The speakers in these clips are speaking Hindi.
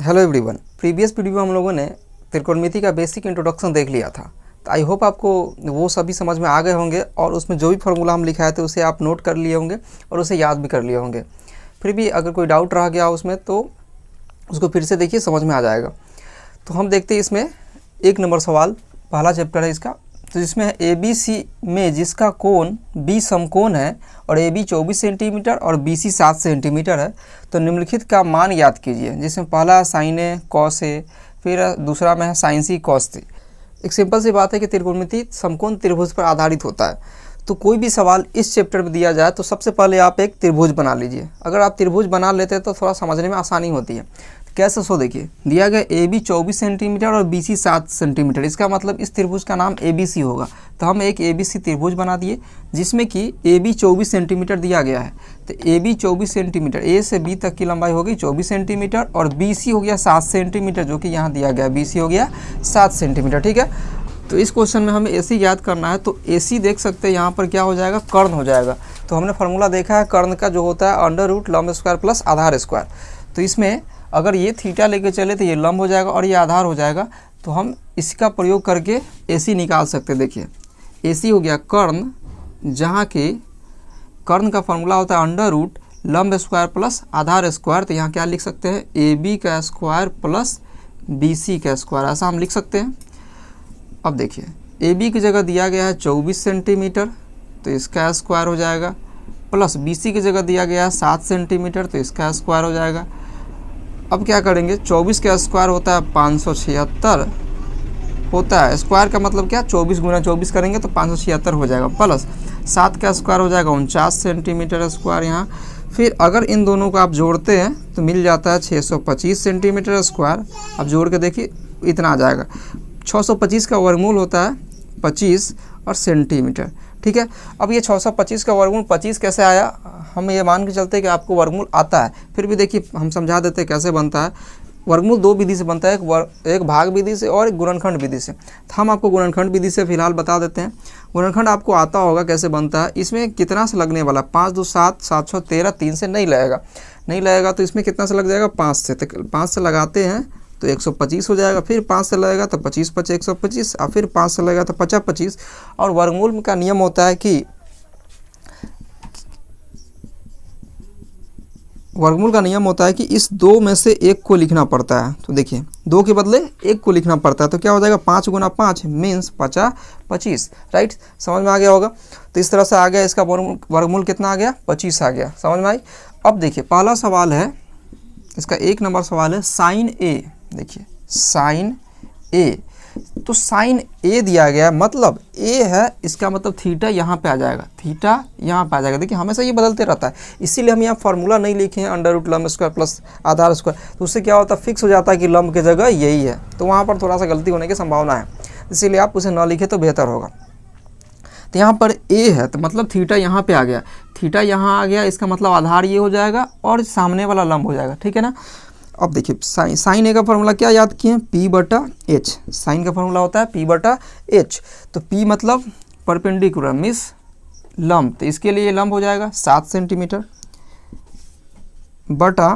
Hello everyone. प्रीवियस वीडियो में हम लोगों ने त्रिकोणमिति का बेसिक इंट्रोडक्शन देख लिया था, तो आई होप आपको वो सभी समझ में आ गए होंगे और उसमें जो भी फार्मूला हम लिखाए थे उसे आप नोट कर लिए होंगे और उसे याद भी कर लिए होंगे। फिर भी अगर कोई डाउट रह गया उसमें तो उसको फिर से देखिए, समझ में आ जाएगा। तो हम देखते हैं इसमें 1 नंबर सवाल, पहला चैप्टर है इसका। तो जिसमें ए बी सी में जिसका कोण बी समकोण है और ए बी 24 सेंटीमीटर और बी सी 7 सेंटीमीटर है, तो निम्नलिखित का मान याद कीजिए। जिसमें पहला साइन ए कॉस ए, फिर दूसरा में है साइन सी कॉस सी। एक सिंपल सी बात है कि त्रिकोणमिति समकोण त्रिभुज पर आधारित होता है। तो कोई भी सवाल इस चैप्टर में दिया जाए तो सबसे पहले आप एक त्रिभुज बना लीजिए। अगर आप त्रिभुज बना लेते हैं तो थोड़ा समझने में आसानी होती है। कैसे, सो देखिए, दिया गया ए बी 24 सेंटीमीटर और बी सी 7 सेंटीमीटर, इसका मतलब इस त्रिभुज का नाम ए बी सी होगा। तो हम एक ए बी सी त्रिभुज बना दिए जिसमें कि ए बी 24 सेंटीमीटर दिया गया है। तो ए बी 24 सेंटीमीटर, ए से बी तक की लंबाई हो गई 24 सेंटीमीटर और बी सी हो गया 7 सेंटीमीटर, जो कि यहाँ दिया गया बी सी हो गया 7 सेंटीमीटर। ठीक है, तो इस क्वेश्चन में हमें ए सी याद करना है। तो ए सी देख सकते हैं यहाँ पर क्या हो जाएगा, कर्ण हो जाएगा। तो हमने फार्मूला देखा है कर्ण का, जो होता है अंडर रूट लंब स्क्वायर प्लस आधार स्क्वायर। तो इसमें अगर ये थीटा लेके चले तो ये लंब हो जाएगा और ये आधार हो जाएगा। तो हम इसका प्रयोग करके ए सी निकाल सकते हैं। देखिए, ए सी हो गया कर्ण, जहाँ के कर्ण का फार्मूला होता है अंडर रूट लंब स्क्वायर प्लस आधार स्क्वायर। तो यहाँ क्या लिख सकते हैं, ए बी का स्क्वायर प्लस बी सी का स्क्वायर, ऐसा हम लिख सकते हैं। अब देखिए, ए बी की जगह दिया गया है 24 सेंटीमीटर, तो इसका स्क्वायर हो जाएगा, प्लस बी सी की जगह दिया गया है 7 सेंटीमीटर, तो इसका स्क्वायर हो जाएगा। अब क्या करेंगे, 24 का स्क्वायर होता है 576 होता है। स्क्वायर का मतलब क्या, 24 गुना 24 करेंगे तो 576 हो जाएगा, प्लस 7 का स्क्वायर हो जाएगा 49 सेंटीमीटर स्क्वायर यहाँ। फिर अगर इन दोनों को आप जोड़ते हैं तो मिल जाता है 625 सेंटीमीटर स्क्वायर। अब जोड़ के देखिए इतना आ जाएगा। 625 का वर्गमूल होता है 25 और सेंटीमीटर। ठीक है, अब ये 625 का वर्गमूल 25 कैसे आया, हम ये मान के चलते हैं कि आपको वर्गमूल आता है। फिर भी देखिए हम समझा देते हैं कैसे बनता है। वर्गमूल 2 विधि से बनता है, एक भाग विधि से और एक गुणनखंड विधि से। तो हम आपको गुणनखंड विधि से फिलहाल बता देते हैं। गुणनखंड आपको आता होगा कैसे बनता है। इसमें कितना से लगने वाला, 5 2 7 7 6 13, 3 से नहीं लगेगा तो इसमें कितना से लग जाएगा, 5 से। तो 5 से लगाते हैं तो 125 हो जाएगा, फिर 5 से लगेगा तो 25 5 125, और फिर 5 से लगेगा तो 50 25। और वर्गमूल का नियम होता है कि इस 2 में से 1 को लिखना पड़ता है। तो देखिए 2 के बदले 1 को लिखना पड़ता है। तो क्या हो जाएगा, 5 गुना 5 मीन्स 50 25। राइट, समझ में आ गया होगा। तो इस तरह से आ गया, इसका वर्गमूल कितना आ गया, 25 आ गया। समझ में आई। अब देखिए पहला सवाल है, इसका 1 नंबर सवाल है साइन ए। देखिए साइन ए, तो साइन ए दिया गया, मतलब ए है, इसका मतलब थीटा यहाँ पे आ जाएगा, थीटा यहाँ पे आ जाएगा। देखिए हमेशा ये बदलते रहता है, इसीलिए हम यहाँ फार्मूला नहीं लिखे हैं अंडर रूट लंब स्क्वायर प्लस आधार स्क्वायर। तो उससे क्या होता है, फिक्स हो जाता है कि लंब की जगह यही है। तो वहाँ पर थोड़ा सा गलती होने की संभावना है, इसीलिए आप उसे न लिखे तो बेहतर होगा। तो यहाँ पर ए है तो मतलब थीटा यहाँ पे आ गया, थीटा यहाँ आ गया, इसका मतलब आधार ये हो जाएगा और सामने वाला लंब हो जाएगा। ठीक है ना। अब देखिए साइन ए का फॉर्मूला क्या याद किए, P बटा H। साइन का फॉर्मूला होता है P बटा H। तो P मतलब परपेंडिकुलर मिस लंब, तो इसके लिए लंब हो जाएगा 7 सेंटीमीटर बटा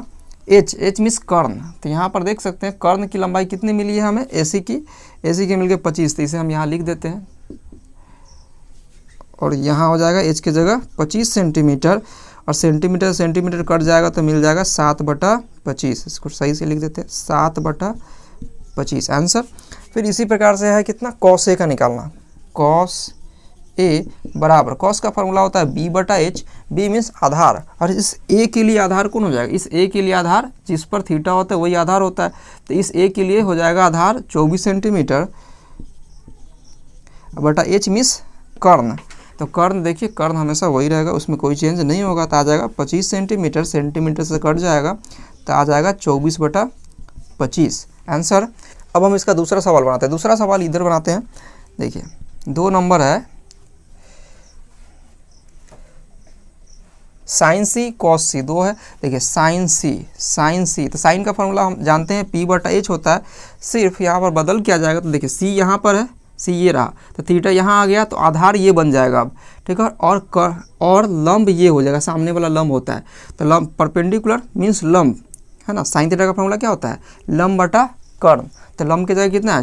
H मिस कर्ण। तो यहाँ पर देख सकते हैं कर्ण की लंबाई कितनी मिली है हमें, AC की मिल गई 25। तो इसे हम यहाँ लिख देते हैं और यहाँ हो जाएगा H की जगह 25 सेंटीमीटर, और सेंटीमीटर कट जाएगा तो मिल जाएगा 7 बटा 25। इसको सही से लिख देते हैं 7 बटा 25 आंसर। फिर इसी प्रकार से है कितना, कॉस ए का निकालना। कॉस ए बराबर, कॉस का फॉर्मूला होता है B बटा H। B मीन्स आधार, और इस A के लिए आधार कौन हो जाएगा, इस A के लिए आधार जिस पर थीटा होता है वही आधार होता है। तो इस A के लिए हो जाएगा आधार 24 सेंटीमीटर बटा H मीन्स कर्ण। तो कर्ण देखिए, कर्ण हमेशा वही रहेगा, उसमें कोई चेंज नहीं होगा। तो आ जाएगा 25 सेंटीमीटर, सेंटीमीटर से कट जाएगा तो आ जाएगा 24 बटा 25 आंसर। अब हम इसका दूसरा सवाल बनाते हैं। दूसरा सवाल इधर बनाते हैं। देखिए 2 नंबर है साइन सी कॉस सी, 2 है। देखिए साइन सी, तो साइन का फॉर्मूला हम जानते हैं P बटा H होता है। सिर्फ यहाँ पर बदल क्या जाएगा, तो देखिए C यहाँ पर है, सी ये रहा, तो थीटा यहाँ आ गया तो आधार ये बन जाएगा अब। ठीक है, और लंब ये हो जाएगा, सामने वाला लंब होता है। तो लंब परपेंडिकुलर मीन्स लंब, है ना। साइन थीटा का फॉर्मूला क्या होता है, लंब बटा कर्ण। तो लंब की जगह कितना है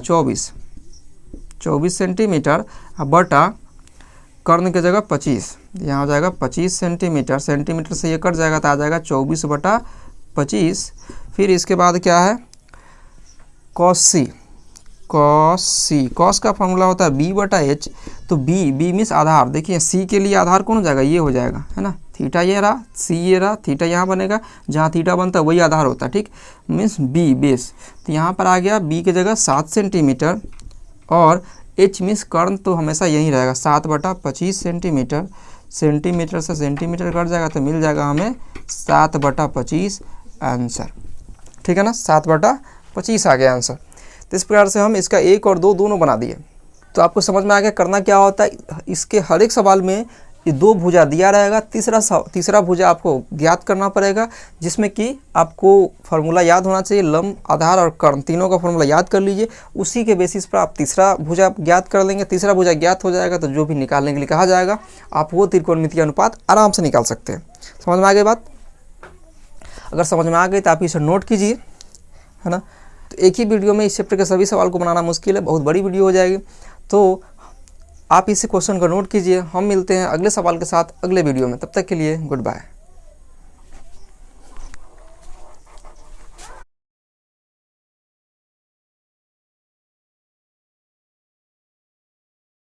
24 सेंटीमीटर बटा कर्ण की जगह 25, यहाँ हो जाएगा 25 सेंटीमीटर, सेंटीमीटर से ये कट जाएगा तो आ जाएगा 24/25। फिर इसके बाद क्या है कॉस का फॉर्मूला होता है b/h। तो b मीन्स आधार, देखिए c के लिए आधार कौन हो जाएगा, ये हो जाएगा, है ना। थीटा ये रहा, c ये रहा, थीटा यहाँ बनेगा, जहाँ थीटा बनता है वही आधार होता है, ठीक, मीन्स b बेस। तो यहाँ पर आ गया b की जगह 7 सेंटीमीटर और h मीन्स कर्ण तो हमेशा यही रहेगा 7/25 सेंटीमीटर। सेंटीमीटर से सेंटीमीटर कट जाएगा तो मिल जाएगा हमें 7/25 आंसर, ठीक है ना। 7/25 आ गया आंसर। तो इस प्रकार से हम इसका 1 और 2 दोनों बना दिए। तो आपको समझ में आ गया करना क्या होता है। इसके हर एक सवाल में ये 2 भुजा दिया रहेगा, तीसरा भुजा आपको ज्ञात करना पड़ेगा, जिसमें कि आपको फार्मूला याद होना चाहिए, लंब, आधार और कर्ण तीनों का फार्मूला याद कर लीजिए। उसी के बेसिस पर आप तीसरा भुजा ज्ञात कर लेंगे। तीसरा भुजा ज्ञात हो जाएगा तो जो भी निकालने के लिए कहा जाएगा आप वो त्रिकोणमितीय अनुपात आराम से निकाल सकते हैं। समझ में आ गई बात। अगर समझ में आ गई तो आप इसे नोट कीजिए, है ना। तो एक ही वीडियो में इस चैप्टर के सभी सवाल को बनाना मुश्किल है, बहुत बड़ी वीडियो हो जाएगी। तो आप इस क्वेश्चन को नोट कीजिए। हम मिलते हैं अगले सवाल के साथ अगले वीडियो में, तब तक के लिए गुड बाय।